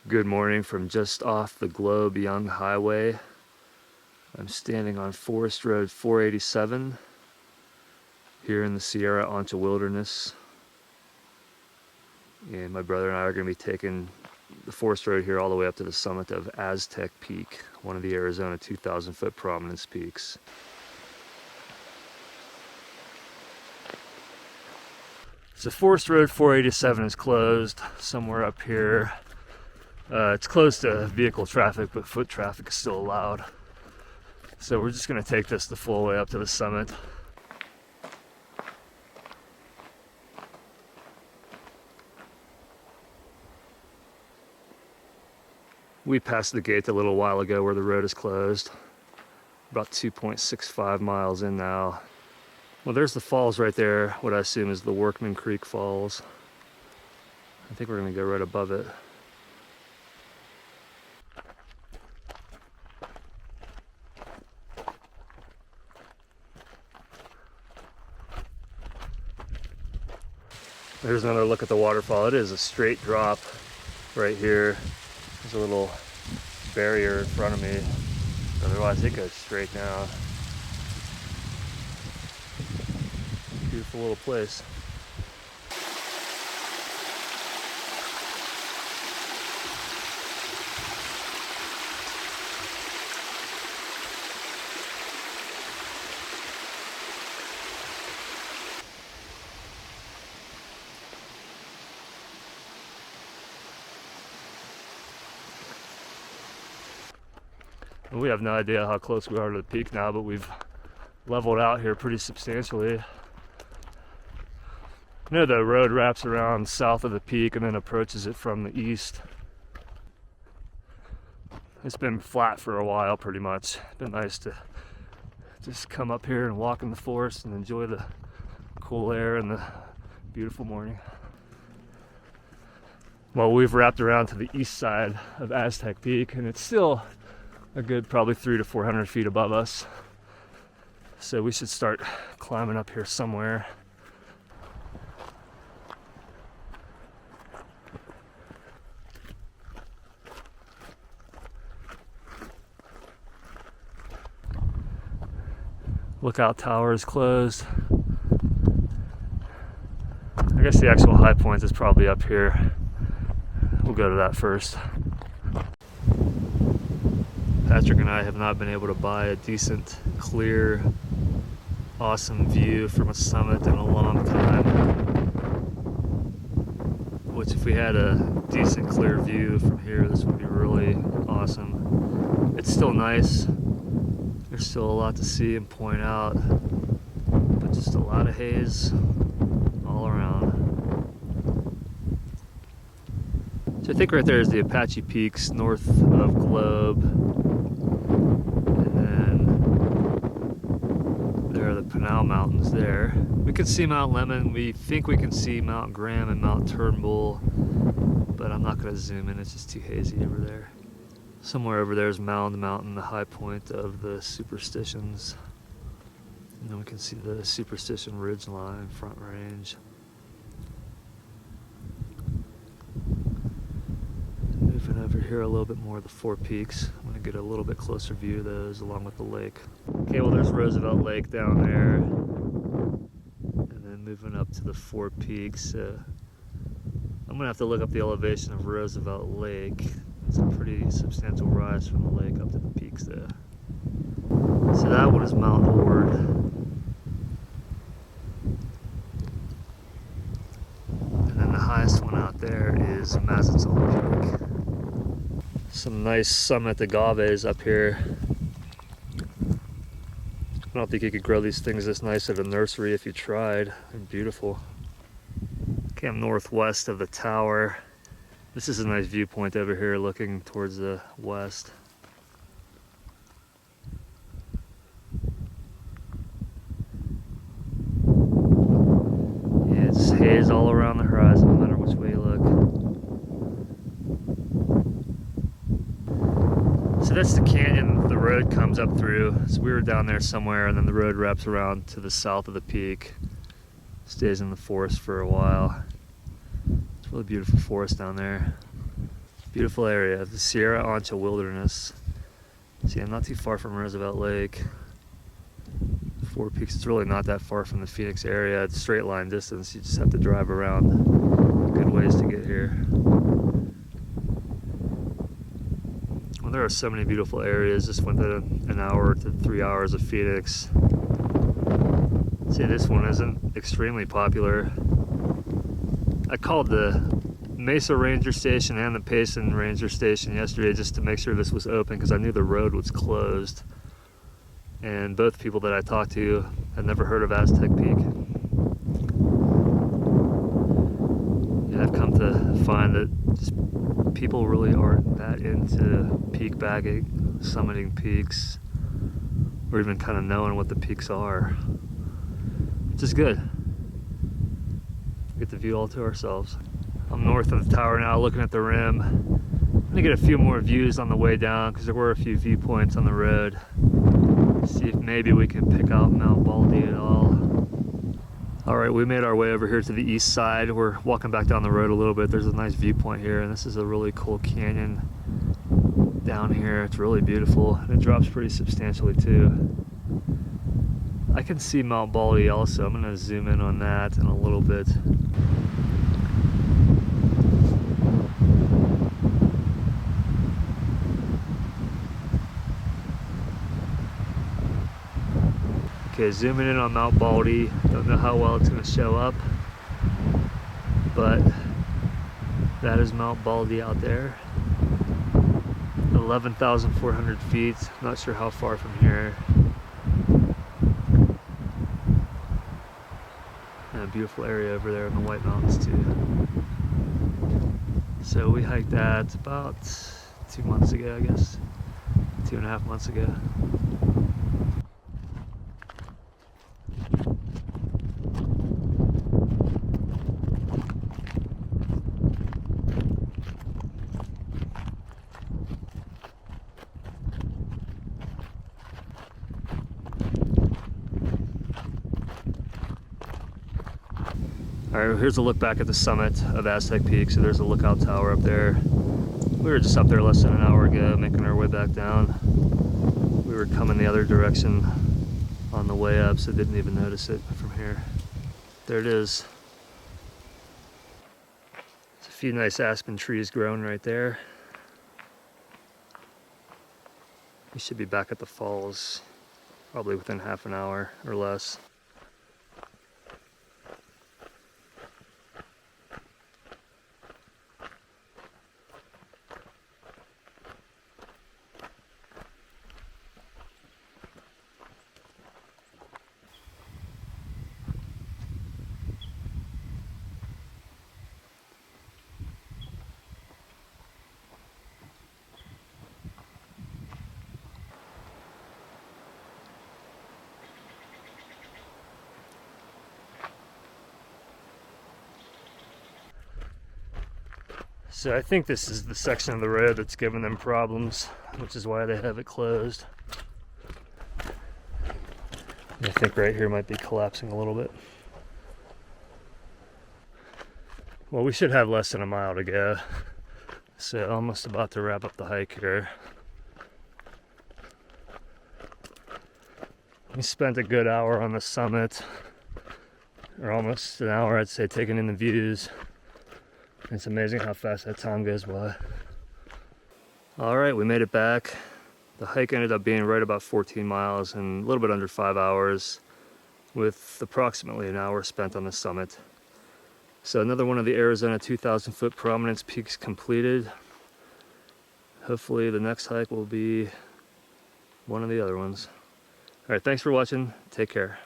Good morning from just off the Globe Young Highway. I'm standing on Forest Road 487 here in the Sierra Ancha Wilderness. And my brother and I are going to be taking the forest road here all the way up to the summit of Aztec Peak, one of the Arizona 2,000-foot prominence peaks. So Forest Road 487 is closed somewhere up here. It's closed to vehicle traffic, but foot traffic is still allowed. So we're just going to take this the full way up to the summit. We passed the gate a little while ago where the road is closed. About 2.65 miles in now. Well, there's the falls right there, what I assume is the Workman Creek Falls. I think we're going to go right above it. There's another look at the waterfall. It is a straight drop right here. There's a little barrier in front of me. Otherwise it goes straight down. Beautiful little place. We have no idea how close we are to the peak now, but we've leveled out here pretty substantially. I know the road wraps around south of the peak and then approaches it from the east. It's been flat for a while pretty much. It's been nice to just come up here and walk in the forest and enjoy the cool air and the beautiful morning. Well, we've wrapped around to the east side of Aztec Peak, and it's still a good probably 300 to 400 feet above us. So we should start climbing up here somewhere. Lookout tower is closed. I guess the actual high point is probably up here. We'll go to that first. Patrick and I have not been able to buy a decent, clear, awesome view from a summit in a long time. Which, if we had a decent, clear view from here, this would be really awesome. It's still nice. There's still a lot to see and point out, but just a lot of haze all around. So I think right there is the Apache Peaks north of Globe. Pinal Mountains there. We can see Mount Lemmon. We think we can see Mount Graham and Mount Turnbull, but I'm not going to zoom in. It's just too hazy over there. Somewhere over there is Mound Mountain, the high point of the Superstitions. And then we can see the Superstition Ridge Line, Front Range. Moving over here a little bit more of the Four Peaks. I'm going to get a little bit closer view of those along with the lake. Okay, well there's Roosevelt Lake down there. And then moving up to the Four Peaks. I'm going to have to look up the elevation of Roosevelt Lake. It's a pretty substantial rise from the lake up to the peaks there. So that one is Mount Ord. And then the highest one out there is Mazatlan Peak. Some nice summit agaves up here. I don't think you could grow these things this nice at a nursery if you tried. They're beautiful. Okay, I'm northwest of the tower. This is a nice viewpoint over here looking towards the west. Yeah, it's haze all around the horizon no matter which way you look. So that's the canyon the road comes up through. So we were down there somewhere, and then the road wraps around to the south of the peak. Stays in the forest for a while. It's a really beautiful forest down there. Beautiful area, the Sierra Ancha Wilderness. See, I'm not too far from Roosevelt Lake. Four Peaks, it's really not that far from the Phoenix area. It's straight line distance. You just have to drive around. Good ways to get here. Well, there are so many beautiful areas just within an hour to 3 hours of Phoenix. See, this one isn't extremely popular. I called the Mesa Ranger Station and the Payson Ranger Station yesterday just to make sure this was open because I knew the road was closed. And both people that I talked to had never heard of Aztec Peak. And I've come to find that just people really aren't that into peak bagging, summiting peaks, or even kind of knowing what the peaks are, which is good. We get the view all to ourselves. I'm north of the tower now, looking at the rim. I'm gonna get a few more views on the way down because there were a few viewpoints on the road. See if maybe we can pick out Mount Baldy at all. All right, we made our way over here to the east side. We're walking back down the road a little bit. There's a nice viewpoint here, and this is a really cool canyon down here. It's really beautiful, and it drops pretty substantially too. I can see Mount Baldy also. I'm gonna zoom in on that in a little bit. Okay, zooming in on Mount Baldy. Don't know how well it's going to show up, but that is Mount Baldy out there. 11,400 feet. Not sure how far from here. And a beautiful area over there in the White Mountains too. So we hiked that about 2 months ago, I guess. 2.5 months ago. All right, here's a look back at the summit of Aztec Peak. So there's a lookout tower up there. We were just up there less than an hour ago, making our way back down. We were coming the other direction on the way up, so didn't even notice it from here. There it is. There's a few nice aspen trees growing right there. We should be back at the falls probably within half an hour or less. So I think this is the section of the road that's giving them problems, which is why they have it closed. I think right here might be collapsing a little bit. Well, we should have less than a mile to go. So almost about to wrap up the hike here. We spent a good hour on the summit, or almost an hour I'd say, taking in the views. It's amazing how fast that time goes by. All right, we made it back. The hike ended up being right about 14 miles in a little bit under 5 hours, with approximately an hour spent on the summit. So another one of the Arizona 2,000 foot prominence peaks completed. Hopefully the next hike will be one of the other ones. All right, thanks for watching. Take care.